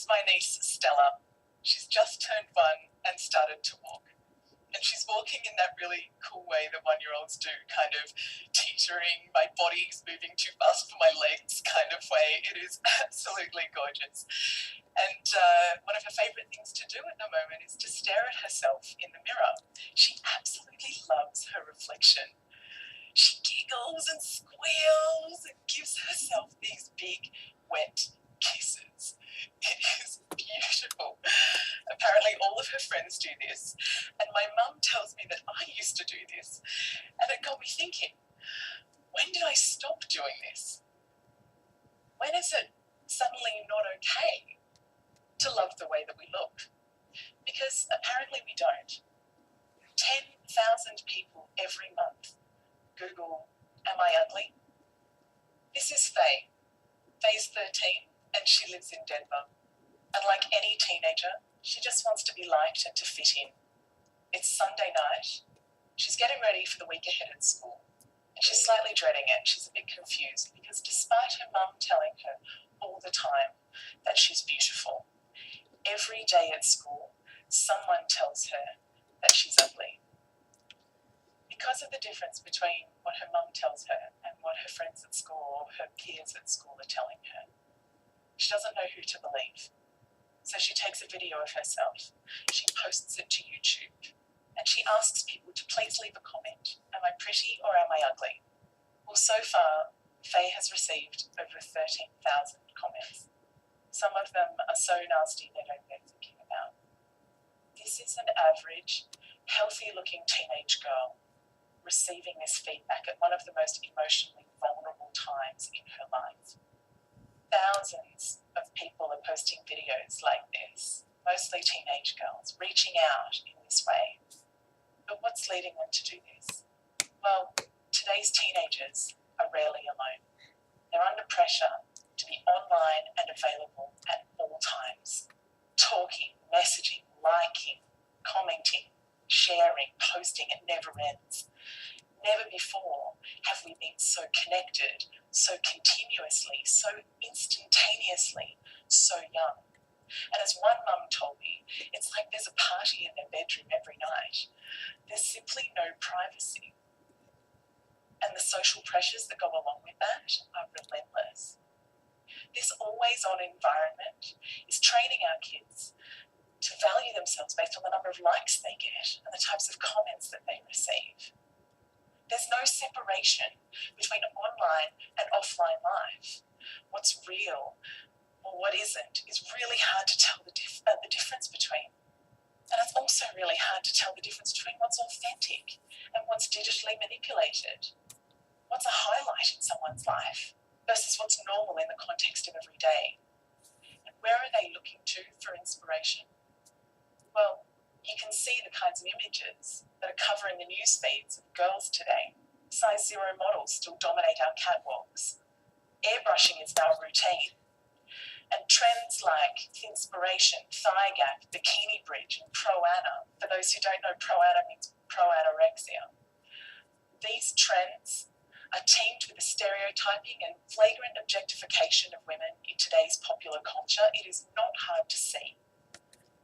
is my niece, Stella. She's just turned 1 and started to walk. And she's walking in that really cool way that 1-year-olds do, kind of teetering, my body's moving too fast for my legs kind of way. It is absolutely gorgeous. And one of her favourite things to do at the moment is to stare at herself in the mirror. She absolutely loves her reflection. She giggles and squeals and gives herself these big, wet kisses. It is beautiful. Apparently all of her friends do this, and my mum tells me that I used to do this, and it got me thinking, when did I stop doing this? When is it suddenly not okay to love the way that we look? Because apparently we don't. 10,000 people every month Google, am I ugly? This is Faye. Faye's 13 and she lives in Denver. And like any teenager, she just wants to be liked and to fit in. It's Sunday night. She's getting ready for the week ahead at school. And she's slightly dreading it. She's a bit confused because despite her mum telling her all the time that she's beautiful, every day at school, someone tells her that she's ugly. Because of the difference between what her mum tells her and what her friends at school or her peers at school are telling her, she doesn't know who to believe. So she takes a video of herself, she posts it to YouTube, and she asks people to please leave a comment. Am I pretty or am I ugly? Well, so far, Faye has received over 13,000 comments. Some of them are so nasty they don't bear thinking about. This is an average, healthy-looking teenage girl receiving this feedback at one of the most emotionally vulnerable times in her life. Thousands of people are posting videos like this, mostly teenage girls, reaching out in this way. But what's leading them to do this? Well, today's teenagers are rarely alone. They're under pressure to be online and available at all times, talking, messaging, liking, commenting, sharing, posting. It never ends. Never before have we been so connected, so continuously, so instantaneously, so young. And as one mum told me, it's like there's a party in their bedroom every night. There's simply no privacy. And the social pressures that go along with that are relentless. This always-on environment is training our kids to value themselves based on the number of likes they get and the types of comments that they receive. There's no separation between online and offline life. What's real or what isn't is really hard to tell the difference between. And it's also really hard to tell the difference between what's authentic and what's digitally manipulated. What's a highlight in someone's life versus what's normal in the context of every day. And where are they looking to for inspiration? Well, you can see the kinds of images that are covering the news feeds of girls today. Size 0 models still dominate our catwalks. Airbrushing is now routine. And trends like Thinspiration, Thigh Gap, Bikini Bridge, and Pro-Ana, for those who don't know, Pro-Ana means pro-anorexia. These trends are teamed with the stereotyping and flagrant objectification of women in today's popular culture. It is not hard to see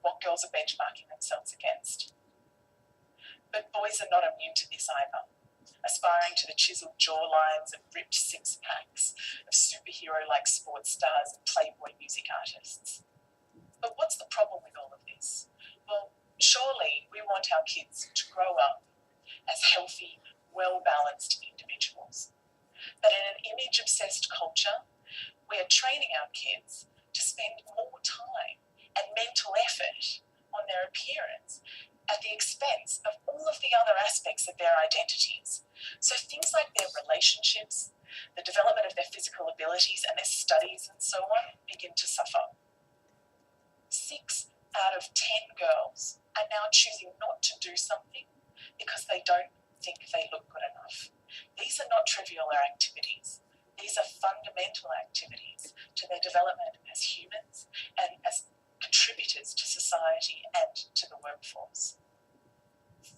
what girls are benchmarking themselves against. But boys are not immune to this either, aspiring to the chiseled jawlines and ripped six-packs of superhero-like sports stars and Playboy music artists. But what's the problem with all of this? Well, surely we want our kids to grow up as healthy, well-balanced individuals. But in an image-obsessed culture, we are training our kids to spend more time and mental effort on their appearance at the expense of all of the other aspects of their identities. So things like their relationships, the development of their physical abilities and their studies and so on begin to suffer. 6 out of 10 girls are now choosing not to do something because they don't think they look good enough. These are not trivial activities. These are fundamental activities to their development as humans and as contributors to society and to the workforce.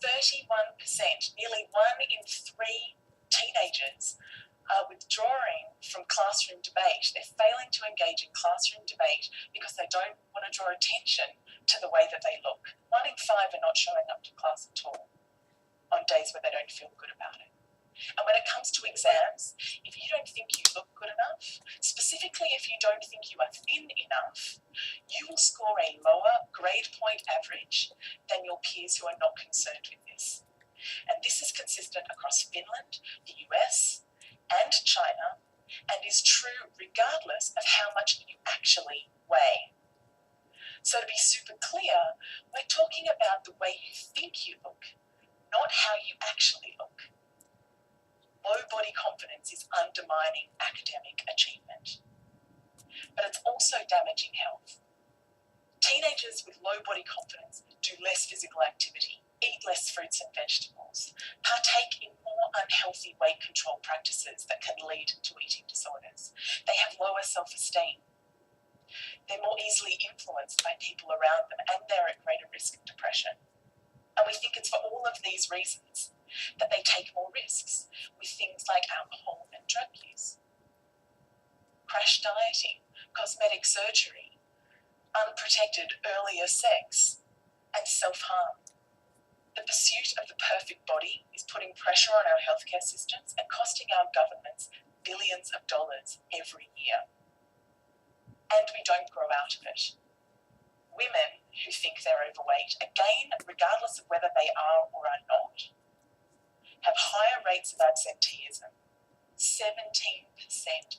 31%, nearly 1 in 3 teenagers are withdrawing from classroom debate. They're failing to engage in classroom debate because they don't want to draw attention to the way that they look. 1 in 5 are not showing up to class at all on days where they don't feel good about it. And when it comes to exams, if you don't think you look good enough, specifically if you don't think you are thin enough, you will score a lower grade point average than your peers who are not concerned with this. And this is consistent across Finland, the US, and China, and is true regardless of how much you actually weigh. So to be super clear, we're talking about the way you think you look, not how you actually look. Low body confidence is undermining academic achievement, but it's also damaging health. Teenagers with low body confidence do less physical activity, eat less fruits and vegetables, partake in more unhealthy weight control practices that can lead to eating disorders. They have lower self-esteem. They're more easily influenced by people around them, and they're at greater risk of depression. And we think it's for all of these reasons that they take more risks with things like alcohol and drug use, crash dieting, cosmetic surgery, unprotected earlier sex, and self-harm. The pursuit of the perfect body is putting pressure on our healthcare systems and costing our governments billions of dollars every year. And we don't grow out of it. Women who think they're overweight, again, regardless of whether they are or are not, have higher rates of absenteeism. 17%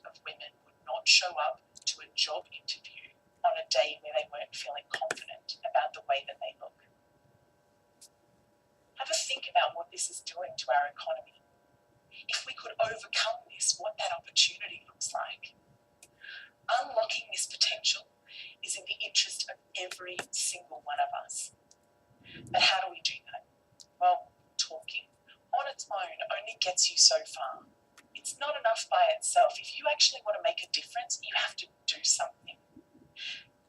of women would not show up to a job interview on a day where they weren't feeling confident about the way that they look. Have a think about what this is doing to our economy. If we could overcome this, what that opportunity looks like. Unlocking this potential is in the interest of every single one of us. But how do we do that? Well, talking on its own only gets you so far. It's not enough by itself. If you actually want to make a difference, you have to do something.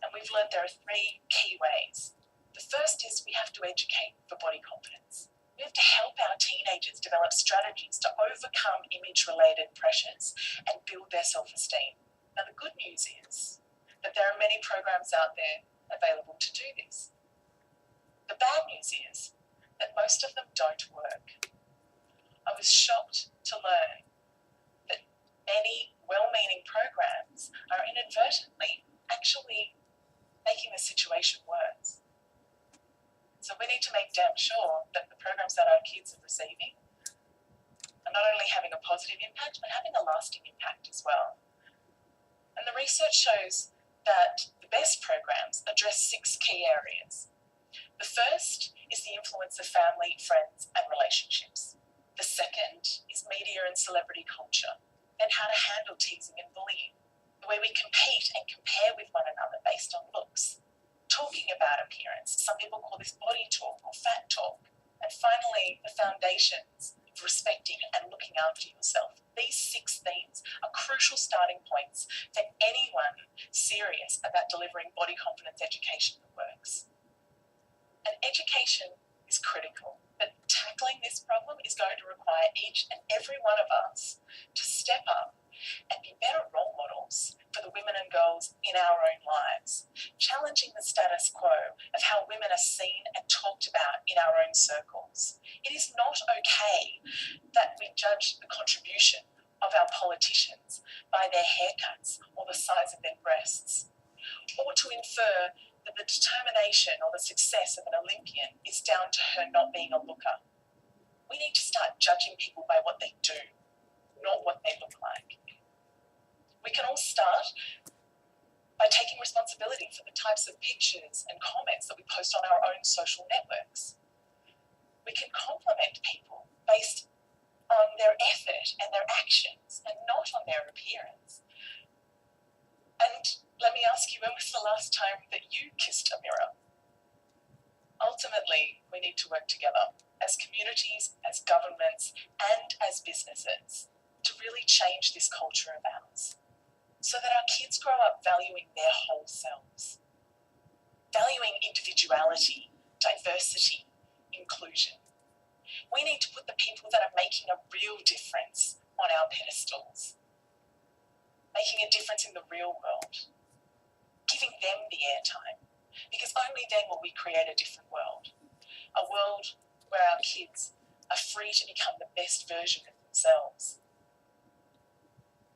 And we've learned there are 3 key ways. The first is we have to educate for body confidence. We have to help our teenagers develop strategies to overcome image-related pressures and build their self-esteem. Now, the good news is that there are many programs out there available to do this. The bad news is that most of them don't work. I was shocked to learn that many well-meaning programs are inadvertently actually making the situation worse. So we need to make damn sure that the programs that our kids are receiving are not only having a positive impact, but having a lasting impact as well. And the research shows that the best programs address 6 key areas. The first is the influence of family, friends, and relationships. The second is media and celebrity culture, and how to handle teasing and bullying, the way we compete and compare with one another based on looks, talking about appearance. Some people call this body talk or fat talk. And finally, the foundations of respecting and looking after yourself. These 6 themes are crucial starting points for anyone serious about delivering body confidence education that works. And education is critical, but tackling this problem is going to require each and every one of us to step up and be better role models for the women and girls in our own lives, challenging the status quo of how women are seen and talked about in our own circles. It is not okay that we judge the contribution of our politicians by their haircuts or the size of their breasts, or to infer that the determination or the success of an Olympian is down to her not being a looker. We need to start judging people by what they do, not what they look like. We can all start by taking responsibility for the types of pictures and comments that we post on our own social networks. We can compliment people based on their effort and their actions and not on their appearance. And let me ask you, when was the last time that you kissed a mirror? Ultimately, we need to work together as communities, as governments, and as businesses to really change this culture of ours, so that our kids grow up valuing their whole selves, valuing individuality, diversity, inclusion. We need to put the people that are making a real difference on our pedestals, making a difference in the real world, giving them the airtime, because only then will we create a different world, a world where our kids are free to become the best version of themselves,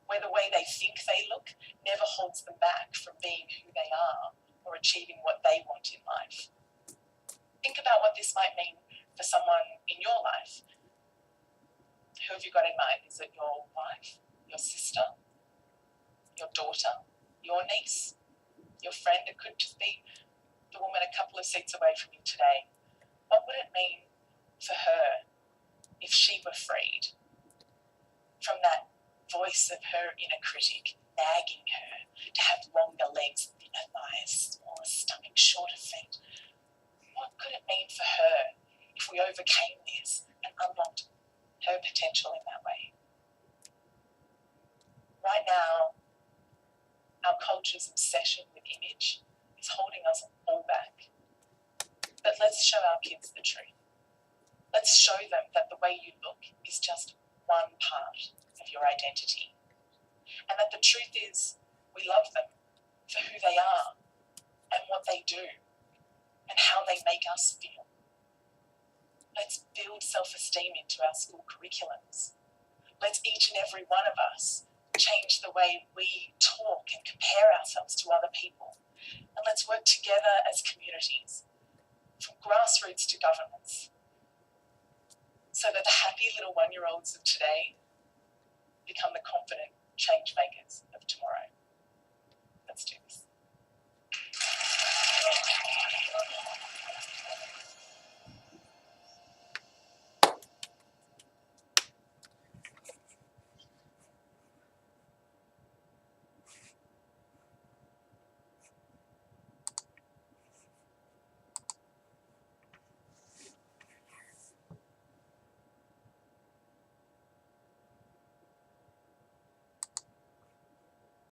where the way they think they look never holds them back from being who they are or achieving what they want in life. Think about what this might mean for someone in your life. Who have you got in mind? Is it your wife, your sister, your daughter, your niece, your friend? It could just be the woman a couple of seats away from you today. What would it mean for her if she were freed from that voice of her inner critic nagging her to have longer legs, thinner thighs, smaller stomach, shorter feet? What could it mean for her if we overcame this and unlocked her potential in that way? Right now, our culture's obsession with image is holding us all back. But let's show our kids the truth. Let's show them that the way you look is just one part of your identity. And that the truth is, we love them for who they are and what they do and how they make us feel. Let's build self-esteem into our school curriculums. Let's each and every one of us change the way we talk and compare ourselves to other people. And let's work together as communities, from grassroots to governments, so that the happy little 1-year-olds of today become the confident change makers of tomorrow.